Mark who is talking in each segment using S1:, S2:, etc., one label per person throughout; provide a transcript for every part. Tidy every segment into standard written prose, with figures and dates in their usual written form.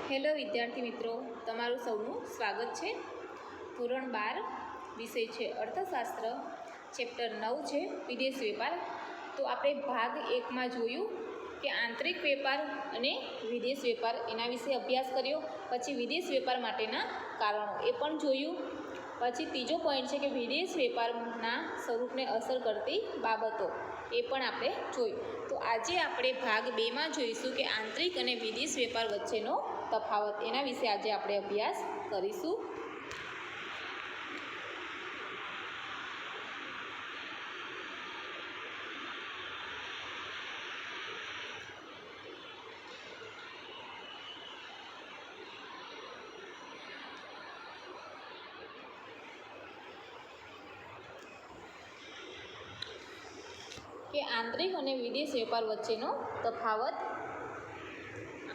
S1: Hello વિદ્યાર્થી મિત્રો, તમારું સૌનું સ્વાગત છે। ધોરણ 12 વિષય છે અર્થશાસ્ત્ર, ચેપ્ટર 9 છે વિદેશ વેપાર। તો આપણે ભાગ 1માં જોયું કે આંતરિક વેપાર અને વિદેશ વેપાર એના વિશે અભ્યાસ કર્યો। પછી વિદેશ વેપાર માટેના કારણો એ પણ જોયું। પછી ત્રીજો પોઈન્ટ છે કે વિદેશ વેપારના સ્વરૂપને અસર કરતી બાબતો એ પણ આપણે જોયું। તો આજે આપણે ભાગ 2માં જોઈશું કે આંતરિક અને વિદેશ વેપાર વચ્ચેનો તફાવત, એના વિશે આજે આપણે અભ્યાસ કરીશું। કે આંતરિક અને વિદેશ વેપાર વચ્ચેનો તફાવત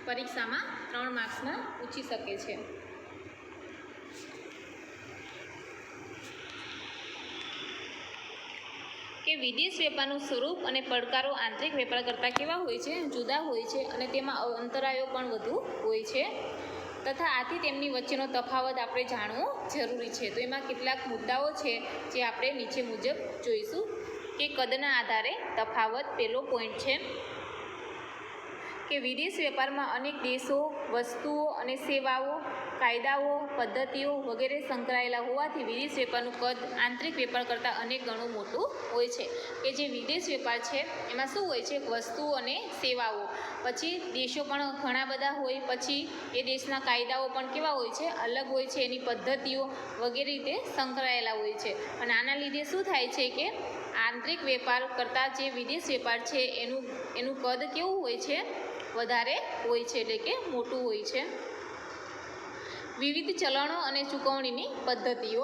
S1: પરીક્ષામાં 3 માર્ક્સમાં પૂછી શકે છે। કે વિદેશ વેપારનું સ્વરૂપ અને પડકારો આંતરિક વેપાર કરતાં કેવા હોય છે, જુદા હોય છે અને તેમાં અંતરાયો પણ વધુ હોય છે તથા આથી તેમની વચ્ચેનો તફાવત આપણે જાણવો જરૂરી છે। તો એમાં કેટલાક મુદ્દાઓ છે જે આપણે નીચે મુજબ જોઈશું। કે કદના આધારે તફાવત, પહેલો પોઈન્ટ છે કે વિદેશ વેપારમાં અનેક દેશો, વસ્તુઓ અને સેવાઓ, કાયદાઓ, પદ્ધતિઓ વગેરે સંકળાયેલા હોવાથી વિદેશ વેપારનું કદ આંતરિક વેપાર કરતાં અનેક ગણું મોટું હોય છે। કે જે વિદેશ વેપાર છે એમાં શું હોય છે, વસ્તુઓ અને સેવાઓ, પછી દેશો પણ ઘણા બધા હોય, પછી એ દેશના કાયદાઓ પણ કેવા હોય છે, અલગ હોય છે, એની પદ્ધતિઓ વગેરે રીતે સંકળાયેલા હોય છે। અને આના લીધે શું થાય છે કે આંતરિક વેપાર કરતાં જે વિદેશ વેપાર છે એનું કદ કેવું હોય છે, વધારે હોય છે, એટલે કે મોટું હોય છે। વિવિધ ચલણો અને ચૂકવણીની પદ્ધતિઓ,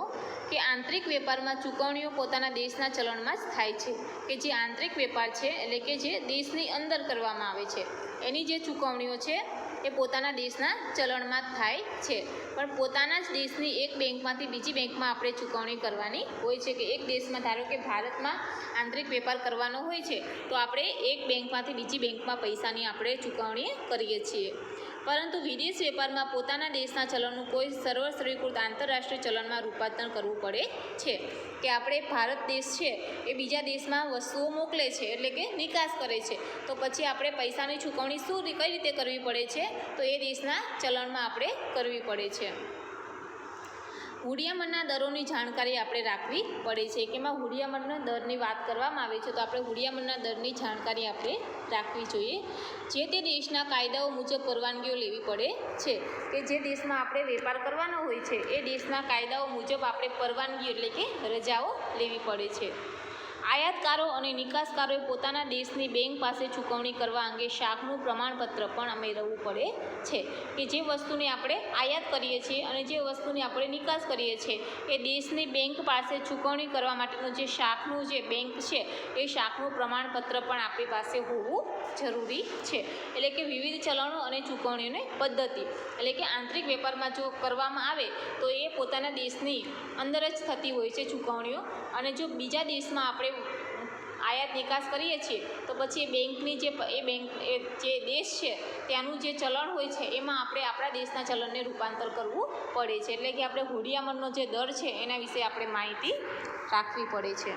S1: કે આંતરિક વેપારમાં ચૂકવણીઓ પોતાના દેશના ચલણમાં જ થાય છે। કે જે આંતરિક વેપાર છે એટલે કે જે દેશની અંદર કરવામાં આવે છે એની જે ચૂકવણીઓ છે એ પોતાના દેશના ચલણમાં જ થાય છે, પણ પોતાના જ દેશની એક બેંકમાંથી બીજી બેંકમાં આપણે ચૂકવણી કરવાની હોય છે। કે એક દેશમાં, ધારો કે ભારતમાં આંતરિક વેપાર કરવાનો હોય છે તો આપણે એક બેંકમાંથી બીજી બેંકમાં પૈસાની આપણે ચૂકવણી કરીએ છીએ, પરંતુ વિદેશ વેપારમાં પોતાના દેશના ચલણનું કોઈ સર્વસ્વીકૃત આંતરરાષ્ટ્રીય ચલણમાં રૂપાંતર કરવું પડે છે। કે આપણે ભારત દેશ છે એ બીજા દેશમાં વસ્તુઓ મોકલે છે એટલે કે નિકાસ કરે છે, તો પછી આપણે પૈસાની ચૂકવણી કઈ રીતે કરવી પડે છે, તો એ દેશના ચલણમાં આપણે કરવી પડે છે। હુડિયામણના દરોની જાણકારી આપણે રાખવી પડે છે। કે એમાં હુડિયામણના દરની વાત કરવામાં આવે છે તો આપણે હુડિયામણના દરની જાણકારી આપણે રાખવી જોઈએ। જે તે દેશના કાયદાઓ મુજબ પરવાનગીઓ લેવી પડે છે। કે જે દેશમાં આપણે વેપાર કરવાનો હોય છે એ દેશના કાયદાઓ મુજબ આપણે પરવાનગી એટલે કે રજાઓ લેવી પડે છે। આયાતકારો અને નિકાસકારોએ પોતાના દેશની બેંક પાસે ચૂકવણી કરવા અંગે શાખનું પ્રમાણપત્ર પણ મેળવવું પડે છે। કે જે વસ્તુની આપણે આયાત કરીએ છીએ અને જે વસ્તુની આપણે નિકાસ કરીએ છીએ એ દેશની બેંક પાસે ચૂકવણી કરવા માટેનું જે શાખનું જે બેંક છે એ શાખનું પ્રમાણપત્ર પણ આપણી પાસે હોવું જરૂરી છે। એટલે કે વિવિધ ચલણો અને ચૂકવણીઓની પદ્ધતિ, એટલે કે આંતરિક વેપારમાં જો કરવામાં આવે તો એ પોતાના દેશની અંદર જ થતી હોય છે ચૂકવણીઓ, અને જો બીજા દેશમાં આપણે આયાત નિકાસ કરીએ છીએ તો પછી એ બેંકની જે દેશ છે ત્યાંનું જે ચલણ હોય છે એમાં આપણે આપણા દેશના ચલણને રૂપાંતર કરવું પડે છે। એટલે કે આપણે હુડિયામણનો જે દર છે એના વિશે આપણે માહિતી રાખવી પડે છે।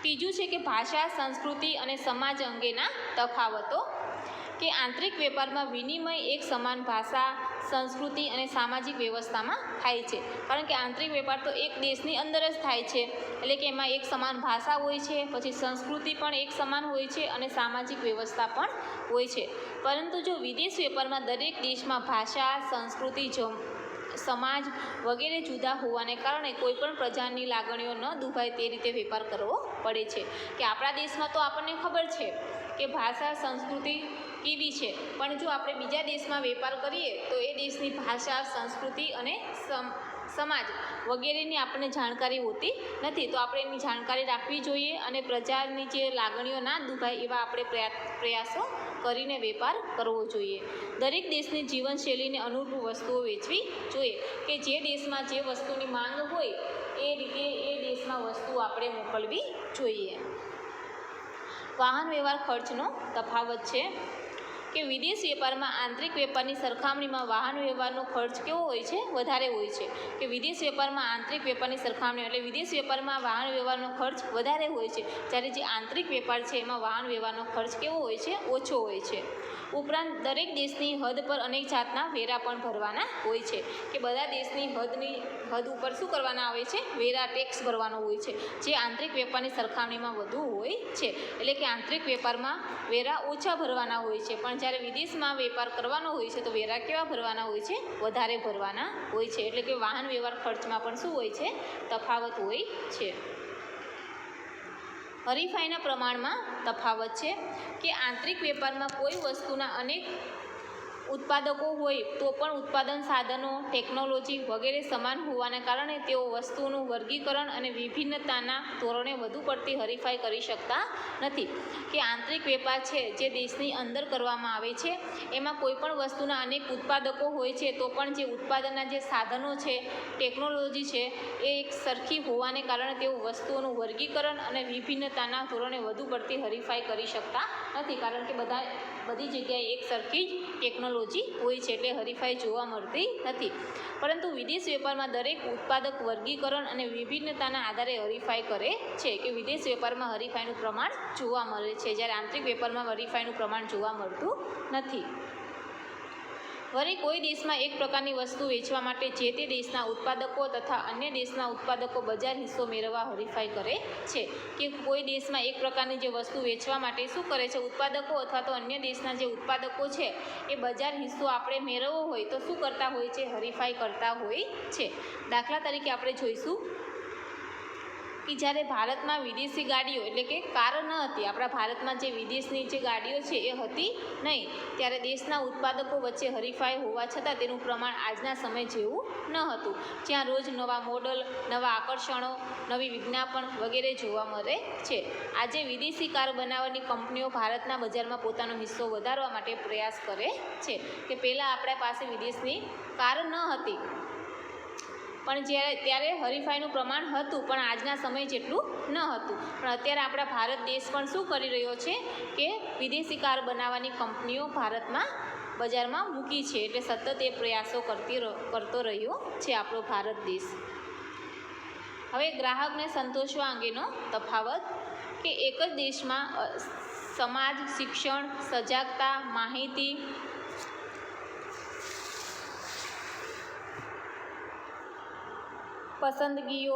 S1: ત્રીજું છે કે ભાષા, સંસ્કૃતિ અને સમાજ અંગેના તફાવતો। કે આંતરિક વેપારમાં વિનિમય એક સમાન ભાષા, સંસ્કૃતિ અને સામાજિક વ્યવસ્થામાં થાય છે, કારણ કે આંતરિક વેપાર તો એક દેશની અંદર જ થાય છે એટલે કે એમાં એક સમાન ભાષા હોય છે, પછી સંસ્કૃતિ પણ એક સમાન હોય છે અને સામાજિક વ્યવસ્થા પણ હોય છે। પરંતુ જો વિદેશ વેપારમાં દરેક દેશમાં ભાષા, સંસ્કૃતિ, સમાજ વગેરે જુદા હોવાને કારણે કોઈપણ પ્રજાની લાગણીઓ ન દુભાય તે રીતે વેપાર કરવો પડે છે। કે આપણા દેશમાં તો આપણને ખબર છે કે ભાષા, સંસ્કૃતિ કેવી છે, પણ જો આપણે બીજા દેશમાં વેપાર કરીએ તો એ દેશની ભાષા, સંસ્કૃતિ અને સમાજ વગેરેની આપણને જાણકારી હોતી નથી, તો આપણે એની જાણકારી રાખવી જોઈએ અને પ્રજાની જે લાગણીઓ ના દુભાય એવા આપણે પ્રયાસો કરીને વેપાર કરવો જોઈએ। દરેક દેશની જીવનશૈલીને અનુરૂપ વસ્તુઓ વેચવી જોઈએ। કે જે દેશમાં જે વસ્તુની માંગ હોય એ રીતે એ દેશમાં વસ્તુ આપણે મોકલવી જોઈએ। વાહન વ્યવહાર ખર્ચનો તફાવત છે। કે વિદેશ વેપારમાં આંતરિક વેપારની સરખામણીમાં વાહન વ્યવહારનો ખર્ચ કેવો હોય છે? વધારે હોય છે. કે વિદેશ વેપારમાં આંતરિક વેપારની સરખામણી એટલે વિદેશ વેપારમાં વાહન વ્યવહારનો ખર્ચ વધારે હોય છે, જ્યારે જે આંતરિક વેપાર છે એમાં વાહન વ્યવહારનો ખર્ચ કેવો હોય છે? ઓછો હોય છે. ઉપરાંત દરેક દેશની હદ પર અનેક જાતના વેરા પણ ભરવાના હોય છે, કે બધા દેશની હદ ઉપર શું કરવાના આવે છે? વેરા, ટેક્સ ભરવાનો હોય છે, જે આંતરિક વેપારની સરખામણીમાં વધુ હોય છે. એટલે કે આંતરિક વેપારમાં વેરા ઓછા ભરવાના હોય છે, પણ જ્યારે વિદેશમાં વેપાર કરવાનો હોય છે તો વેરા કેવા ભરવાના હોય છે? વધારે ભરવાના હોય છે. એટલે કે વાહન વ્યવહાર ખર્ચમાં પણ શું હોય છે? તફાવત હોય છે. હરીફાઈના પ્રમાણમાં તફાવત છે, કે આંતરિક વેપારમાં કોઈ વસ્તુના અનેક ઉત્પાદકો હોય તો પણ ઉત્પાદન સાધનો, ટેકનોલોજી વગેરે સમાન હોવાને કારણે તેઓ વસ્તુઓનું વર્ગીકરણ અને વિભિન્નતાના ધોરણે વધુ પડતી હરીફાઈ કરી શકતા નથી. કે આંતરિક વેપાર છે જે દેશની અંદર કરવામાં આવે છે, એમાં કોઈ પણ વસ્તુના અનેક ઉત્પાદકો હોય છે તો પણ જે ઉત્પાદનના જે સાધનો છે, ટેકનોલોજી છે, એ એક સરખી હોવાને કારણે તેઓ વસ્તુઓનું વર્ગીકરણ અને વિભિન્નતાના ધોરણે વધુ પડતી હરીફાઈ કરી શકતા નથી, કારણ કે બધી જગ્યાએ એક સરખી જ ટેકનોલોજી હોય છે, એટલે હરીફાઈ જોવા મળતી નથી. પરંતુ વિદેશ વેપારમાં દરેક ઉત્પાદક વર્ગીકરણ અને વિભિન્નતાના આધારે હરીફાઈ કરે છે, કે વિદેશ વેપારમાં હરીફાઈનું પ્રમાણ જોવા મળે છે, જ્યારે આંતરિક વેપારમાં હરીફાઈનું પ્રમાણ જોવા મળતું નથી. વળી કોઈ દેશમાં એક પ્રકારની વસ્તુ વેચવા માટે જે તે દેશના ઉત્પાદકો તથા અન્ય દેશના ઉત્પાદકો બજાર હિસ્સો મેળવવા હરીફાઈ કરે છે. કે કોઈ દેશમાં એક પ્રકારની જે વસ્તુ વેચવા માટે શું કરે છે? ઉત્પાદકો અથવા તો અન્ય દેશના જે ઉત્પાદકો છે એ બજાર હિસ્સો આપણે મેળવવો હોય તો શું કરતા હોય છે? હરીફાઈ કરતા હોય છે. દાખલા તરીકે આપણે જોઈશું કે જ્યારે ભારતમાં વિદેશી ગાડીઓ એટલે કે કાર ન હતી, આપણા ભારતમાં જે વિદેશની જે ગાડીઓ છે એ હતી નહીં, ત્યારે દેશના ઉત્પાદકો વચ્ચે હરીફાઈ હોવા છતાં તેનું પ્રમાણ આજના સમય જેવું ન હતું, જ્યાં રોજ નવા મોડલ, નવા આકર્ષણો, નવી વિજ્ઞાપન વગેરે જોવા મળે છે. આજે વિદેશી કાર બનાવવાની કંપનીઓ ભારતના બજારમાં પોતાનો હિસ્સો વધારવા માટે પ્રયાસ કરે છે. કે પહેલાં આપણા પાસે વિદેશની કાર ન હતી, પણ ત્યારે હરીફાઈનું પ્રમાણ હતું, પણ આજના સમય જેટલું ન હતું. પણ અત્યારે આપણા ભારત દેશ પણ શું કરી રહ્યો છે? કે વિદેશી કાર બનાવવાની કંપનીઓ ભારતમાં બજારમાં મૂકી છે, એટલે સતત એ પ્રયાસો કરતો રહ્યો છે આપણો ભારત દેશ. હવે ગ્રાહકને સંતોષવા અંગેનો તફાવત, કે એક જ દેશમાં સમાજ, શિક્ષણ, સજાગતા, માહિતી, પસંદગીઓ,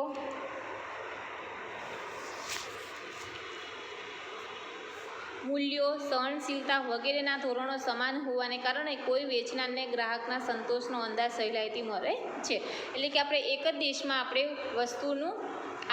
S1: મૂલ્યો, સહનશીલતા વગેરેના ધોરણો સમાન હોવાને કારણે કોઈ વેચનારને ગ્રાહકના સંતોષનો અંદાજ સહેલાઈથી મળે છે. એટલે કે આપણે એક જ દેશમાં આપણે વસ્તુનું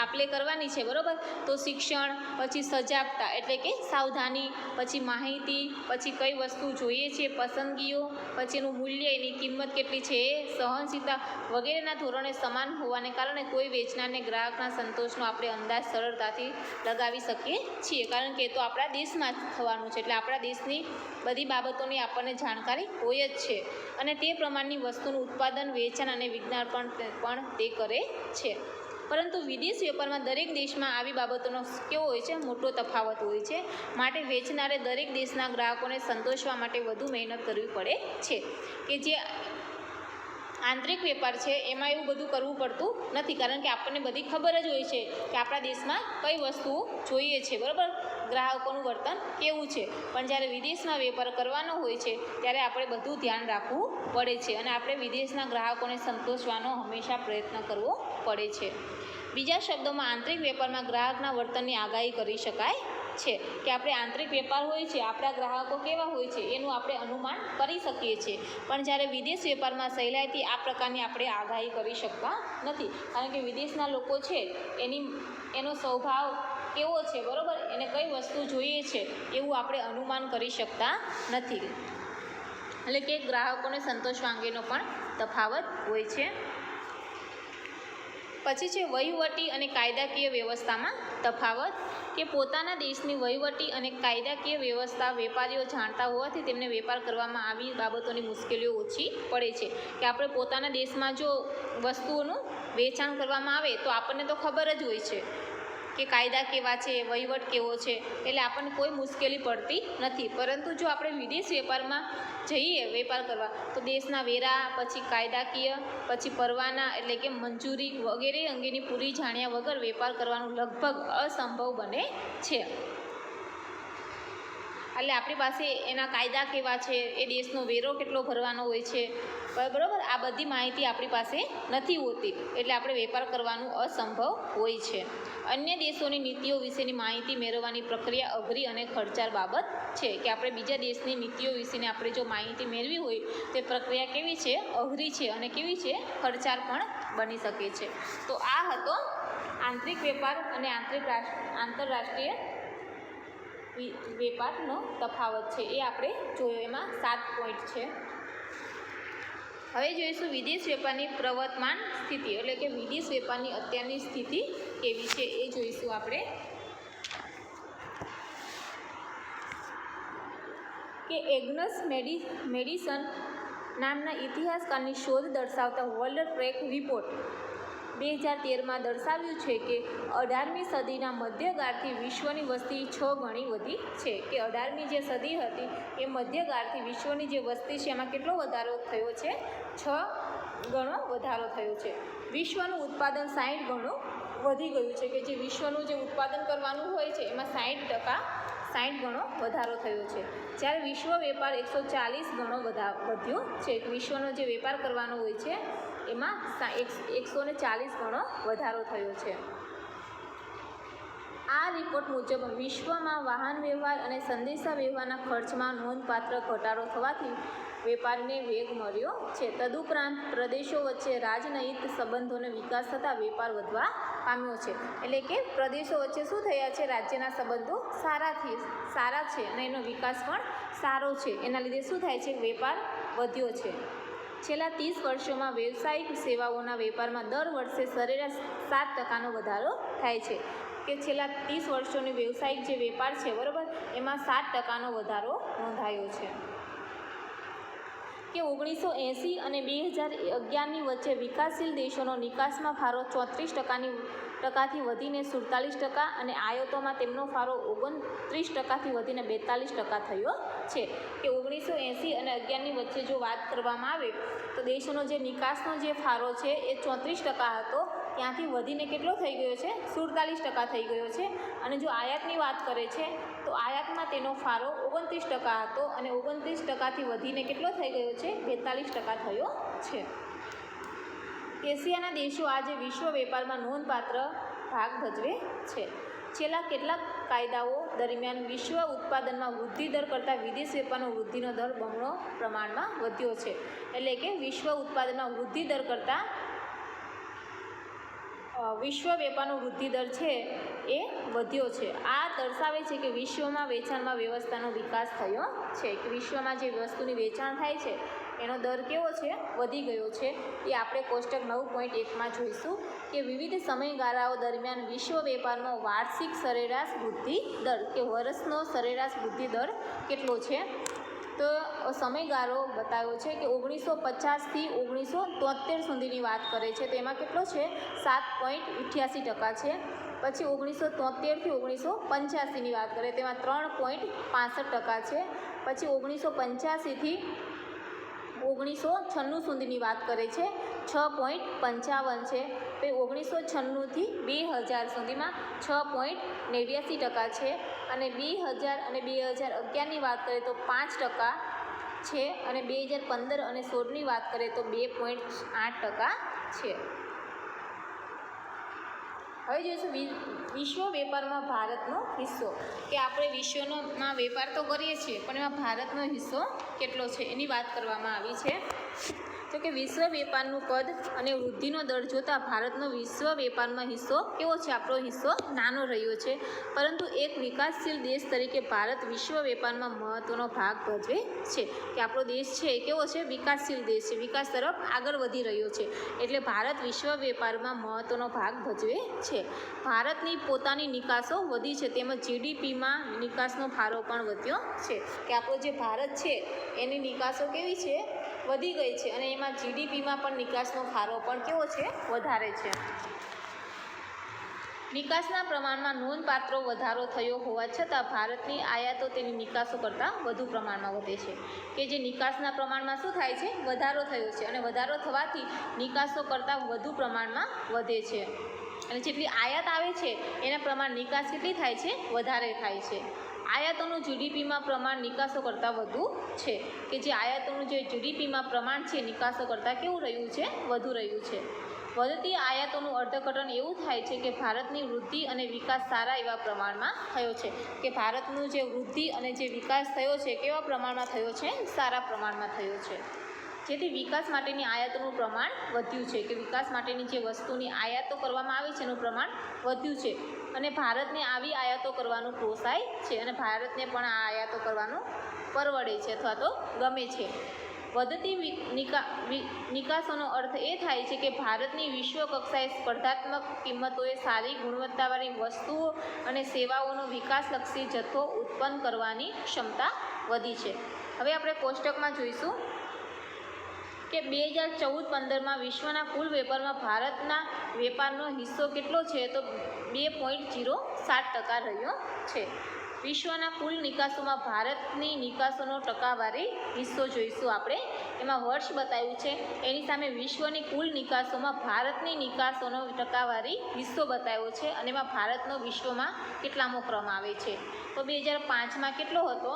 S1: આપ-લે કરવાની છે, બરાબર? તો શિક્ષણ, પછી સજાગતા એટલે કે સાવધાની, પછી માહિતી, પછી કઈ વસ્તુ જોઈએ છે, પસંદગીઓ, પછી એનું મૂલ્ય, એની કિંમત કેટલી છે, એ સહનશીલતા વગેરેના ધોરણે સમાન હોવાને કારણે કોઈ વેચનારને ગ્રાહકના સંતોષનો આપણે અંદાજ સરળતાથી લગાવી શકીએ છીએ, કારણ કે એ તો આપણા દેશમાં જ થવાનું છે, એટલે આપણા દેશની બધી બાબતોની આપણને જાણકારી હોય જ છે, અને તે પ્રમાણની વસ્તુનું ઉત્પાદન, વેચાણ અને વિજ્ઞાપન પણ તે કરે છે. પરંતુ વિદેશ વેપારમાં દરેક દેશમાં આવી બાબતોનો કેવો હોય છે? મોટો તફાવત હોય છે. માટે વેચનારે દરેક દેશના ગ્રાહકોને સંતોષવા માટે વધુ મહેનત કરવી પડે છે. કે જે આંતરિક વેપાર છે એમાં એવું બધું કરવું પડતું નથી, કારણ કે આપણને બધી ખબર જ હોય છે કે આપણા દેશમાં કઈ વસ્તુઓ જોઈએ છે, બરાબર? ગ્રાહકોનું વર્તન કેવું છે. પણ જ્યારે વિદેશમાં વેપાર કરવાનો હોય છે ત્યારે આપણે બધું ધ્યાન રાખવું પડે છે, અને આપણે વિદેશના ગ્રાહકોને સંતોષવાનો હંમેશા પ્રયત્ન કરવો પડે છે. બીજા શબ્દોમાં આંતરિક વેપારમાં ગ્રાહકના વર્તનની આગાહી કરી શકાય છે, કે આપણે આંતરિક વેપાર હોય છે, આપણા ગ્રાહકો કેવા હોય છે એનું આપણે અનુમાન કરી શકીએ છીએ, પણ જ્યારે વિદેશ વેપારમાં સહેલાઈથી આ પ્રકારની આપણે આગાહી કરી શકતા નથી, કારણ કે વિદેશના લોકો છે એનો સ્વભાવ કેવો છે, બરાબર? એને કઈ વસ્તુ જોઈએ છે એવું આપણે અનુમાન કરી શકતા નથી. એટલે કે ગ્રાહકોને સંતોષવા અંગેનો પણ તફાવત હોય છે. પછી છે વહીવટી અને કાયદાકીય વ્યવસ્થામાં તફાવત, કે પોતાના દેશની વહીવટી અને કાયદાકીય વ્યવસ્થા વેપારીઓ જાણતા હોવાથી તેમને વેપાર કરવામાં આવી બાબતોની મુશ્કેલીઓ ઓછી પડે છે. કે આપણે પોતાના દેશમાં જો વસ્તુઓનું વેચાણ કરવામાં આવે તો આપણને તો ખબર જ હોય છે કે કાયદા કેવા છે, વહીવટ કેવો છે, એટલે આપણને કોઈ મુશ્કેલી પડતી નથી. પરંતુ જો આપણે વિદેશ વેપારમાં જઈએ વેપાર કરવા તો દેશના વેરા, પછી કાયદાકીય, પછી પરવાના એટલે કે મંજૂરી વગેરે અંગેની પૂરી જાણ્યા વગર વેપાર કરવાનું લગભગ અસંભવ બને છે. એટલે આપણી પાસે એના કાયદા કેવા છે, એ દેશનો વેરો કેટલો ભરવાનો હોય છે, બરાબર, આ બધી માહિતી આપણી પાસે નથી હોતી, એટલે આપણે વેપાર કરવાનું અસંભવ હોય છે. અન્ય દેશોની નીતિઓ વિશેની માહિતી મેળવવાની પ્રક્રિયા અઘરી અને ખર્ચાળ બાબત છે, કે આપણે બીજા દેશની નીતિઓ વિશેની આપણે જો માહિતી મેળવી હોય તે પ્રક્રિયા કેવી છે, અઘરી છે અને કેવી છે, ખર્ચાળ પણ બની શકે છે. તો આ હતો આંતરિક વેપાર અને આંતરરાષ્ટ્રીય વેપારનો તફાવત છે, એ આપણે જોયો. એમાં 7 પોઈન્ટ છે. હવે જોઈશું વિદેશ વેપારની પ્રવર્તમાન સ્થિતિ, એટલે કે વિદેશ વેપારની અત્યારની સ્થિતિ કેવી છે એ જોઈશું આપણે. કે એગ્નસ મેડિસન નામના ઇતિહાસકારની શોધ દર્શાવતા વર્લ્ડ ટ્રેડ રિપોર્ટ 2013માં દર્શાવ્યું છે કે 18મી સદીના મધ્યગાળથી વિશ્વની વસ્તી 6 ગણી વધી છે. કે 18મી જે સદી હતી એ મધ્યગાળથી વિશ્વની જે વસ્તી છે એમાં કેટલો વધારો થયો છે? 6 ગણો વધારો થયો છે. વિશ્વનું ઉત્પાદન 60 ગણું વધી ગયું છે, કે જે વિશ્વનું જે ઉત્પાદન કરવાનું હોય છે એમાં 60 ગણો વધારો થયો છે. જ્યારે વિશ્વ વેપાર 140 ગણો વધ્યો છે. વિશ્વનો જે વેપાર કરવાનો હોય છે એમાં 140 ગણો વધારો થયો છે. આ રિપોર્ટ મુજબ વિશ્વમાં વાહન વ્યવહાર અને સંદેશા વ્યવહારના ખર્ચમાં નોંધપાત્ર ઘટાડો થવાથી વેપારને વેગ મળ્યો છે. તદુપરાંત પ્રદેશો વચ્ચે રાજનૈતિક સંબંધોનો વિકાસ થતાં વેપાર વધવા પામ્યો છે. એટલે કે પ્રદેશો વચ્ચે શું થયા છે? રાજ્યના સંબંધો સારા છે અને એનો વિકાસ પણ સારો છે. એના લીધે શું થાય છે? વેપાર વધ્યો છે. છેલ્લા 30 વર્ષોમાં વ્યવસાયિક સેવાઓના વેપારમાં દર વર્ષે સરેરાશ 7% વધારો થાય છે. કે છેલ્લા 30 વર્ષોની વ્યવસાયિક જે વેપાર છે, બરાબર, એમાં 7% વધારો નોંધાયો છે. કે 1980 અને 2011ની વચ્ચે વિકાસશીલ દેશોનો નિકાસમાં ફાળો 34%થી વધીને 47% અને આયાતોમાં તેમનો ફાળો 29%થી વધીને 42% થયો છે. કે 1980 અને 11ની વચ્ચે જો વાત કરવામાં આવે તો દેશોનો જે નિકાસનો જે ફાળો છે એ 34% હતો, ત્યાંથી વધીને કેટલો થઈ ગયો છે? 47% થઈ ગયો છે. અને જો આયાતની વાત કરે છે તો આયાતમાં તેનો ફાળો 29% હતો અને 29%થી વધીને કેટલો થઈ ગયો છે? 42% થયો છે. એશિયાના દેશો આજે વિશ્વ વેપારમાં નોંધપાત્ર ભાગ ભજવે છે. છેલ્લા કેટલાક કાયદાઓ દરમિયાન વિશ્વ ઉત્પાદનમાં વૃદ્ધિ દર કરતાં વિદેશ વેપારનો વૃદ્ધિનો દર બમણો પ્રમાણમાં વધ્યો છે. એટલે કે વિશ્વ ઉત્પાદનમાં વૃદ્ધિ દર કરતાં વિશ્વ વેપારનો વૃદ્ધિ દર છે એ વધ્યો છે. આ દર્શાવે છે કે વિશ્વમાં વેચાણમાં વ્યવસ્થાનો વિકાસ થયો છે. કે વિશ્વમાં જે વસ્તુની વેચાણ થાય છે એનો દર કેવો છે? વધી ગયો છે. એ આપણે કોષ્ટક 9.1માં જોઈશું કે વિવિધ સમયગાળાઓ દરમિયાન વિશ્વ વેપારનો વાર્ષિક સરેરાશ વૃદ્ધિ દર, કે વર્ષનો સરેરાશ વૃદ્ધિ દર કેટલો છે? તો સમયગાળો બતાવ્યો છે કે 1950થી 1973 સુધીની વાત કરે છે તો એમાં કેટલો છે? 7.88% છે. પછી 1973થી 1985ની વાત કરે તેમાં 3.65% છે. પછી 1985થી 1996 સુધીની વાત કરે છે 6.55 છે. પછી 1996થી 2000 સુધીમાં 6.89% છે. અને 2000 અને 2011ની વાત કરીએ તો 5% છે. અને 2015 અને 16ની વાત કરીએ તો 2.8% છે. હવે જોઈશું વિશ્વ વેપારમાં ભારતનો હિસ્સો. કે આપણે વિશ્વમાં વેપાર તો કરીએ છીએ પણ એમાં ભારતનો હિસ્સો કેટલો છે એની વાત કરવામાં આવી છે. તો કે વિશ્વ વેપારનું કદ અને વૃદ્ધિનો દર જોતાં ભારતનો વિશ્વ વેપારમાં હિસ્સો કેવો છે? આપણો હિસ્સો નાનો રહ્યો છે. પરંતુ એક વિકાસશીલ દેશ તરીકે ભારત વિશ્વ વેપારમાં મહત્ત્વનો ભાગ ભજવે છે. કે આપણો દેશ છે એ કેવો છે? વિકાસશીલ દેશ છે, વિકાસ તરફ આગળ વધી રહ્યો છે. એટલે ભારત વિશ્વ વેપારમાં મહત્ત્વનો ભાગ ભજવે છે. ભારતની પોતાની નિકાસો વધી છે તેમજ જીડીપીમાં નિકાસનો ફાળો પણ વધ્યો છે. કે આપણો જે ભારત છે એની નિકાસો કેવી છે? વધી ગઈ છે. અને એમાં જીડીપીમાં પણ નિકાસનો ફાળો પણ કેવો છે? વધારે છે. નિકાસના પ્રમાણમાં નોંધપાત્ર વધારો થયો હોવા છતાં ભારતની આયાતો તેની નિકાસો કરતાં વધુ પ્રમાણમાં વધે છે. કે જે નિકાસના પ્રમાણમાં શું થાય છે? વધારો થયો છે, અને વધારો થવાથી નિકાસો કરતાં વધુ પ્રમાણમાં વધે છે. અને જેટલી આયાત આવે છે એના પ્રમાણ નિકાસ કેટલી થાય છે? વધારે થાય છે. આયાતોનું જીડીપીમાં પ્રમાણ નિકાસો કરતાં વધુ છે. કે જે આયાતોનું જે જીડીપીમાં પ્રમાણ છે નિકાસો કરતાં કેવું રહ્યું છે? વધુ રહ્યું છે. વધતી આયાતોનું અર્થઘટન એવું થાય છે કે ભારતની વૃદ્ધિ અને વિકાસ સારા એવા પ્રમાણમાં થયો છે. કે ભારતનું જે વૃદ્ધિ અને જે વિકાસ થયો છે કેવા પ્રમાણમાં થયો છે? સારા પ્રમાણમાં થયો છે. જેથી વિકાસ માટેની આયાતોનું પ્રમાણ વધ્યું છે. કે વિકાસ માટેની જે વસ્તુની આયાતો કરવામાં આવે છે એનું પ્રમાણ વધ્યું છે. અને ભારતને આવી આયાતો કરવાનું પોસાય છે, અને ભારતને પણ આ આયાતો કરવાનું પરવડે છે અથવા તો ગમે છે. વધતી નિકાસોનો અર્થ એ થાય છે કે ભારતની વિશ્વ કક્ષાએ સ્પર્ધાત્મક કિંમતોએ સારી ગુણવત્તાવાળી વસ્તુઓ અને સેવાઓનો વિકાસલક્ષી જથ્થો ઉત્પન્ન કરવાની ક્ષમતા વધી છે. હવે આપણે કોષ્ટકમાં જોઈશું કે 2014-15માં વિશ્વના કુલ વેપારમાં ભારતના વેપારનો હિસ્સો કેટલો છે? તો 2.07% રહ્યો છે. વિશ્વના કુલ નિકાસોમાં ભારતની નિકાસોનો ટકાવારી હિસ્સો જોઈશું આપણે. એમાં વર્ષ બતાવ્યું છે, એની સામે વિશ્વની કુલ નિકાસોમાં ભારતની નિકાસોનો ટકાવારી હિસ્સો બતાવ્યો છે, અને એમાં ભારતનો વિશ્વમાં કેટલામો ક્રમ આવે છે? તો 2005માં કેટલો હતો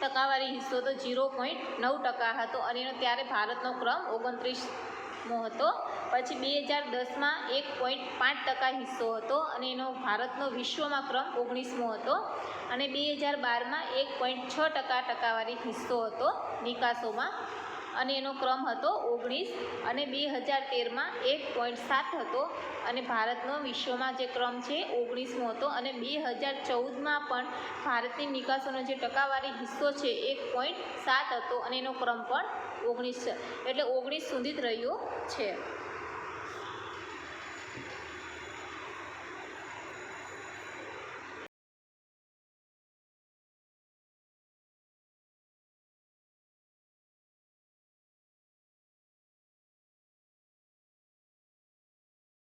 S1: ટકાવારી હિસ્સો? તો 0.9% હતો, અને એનો ત્યારે ભારતનો ક્રમ 29મો હતો. પછી 2010માં 1.5% હિસ્સો હતો, અને એનો ભારતનો વિશ્વમાં ક્રમ 19મો હતો. અને 2012માં 1.6% ટકાવારી હિસ્સો હતો નિકાસોમાં, અને એનો ક્રમ હતો 19. અને 2013માં 1.7 હતો, અને ભારતનો વિશ્વમાં જે ક્રમ છે 19મો હતો. અને 2014માં પણ ભારતની નિકાસોનો જે ટકાવારી હિસ્સો છે 1.7 હતો, અને એનો ક્રમ પણ 19 છે. એટલે 19 સુધી જ રહ્યો છે.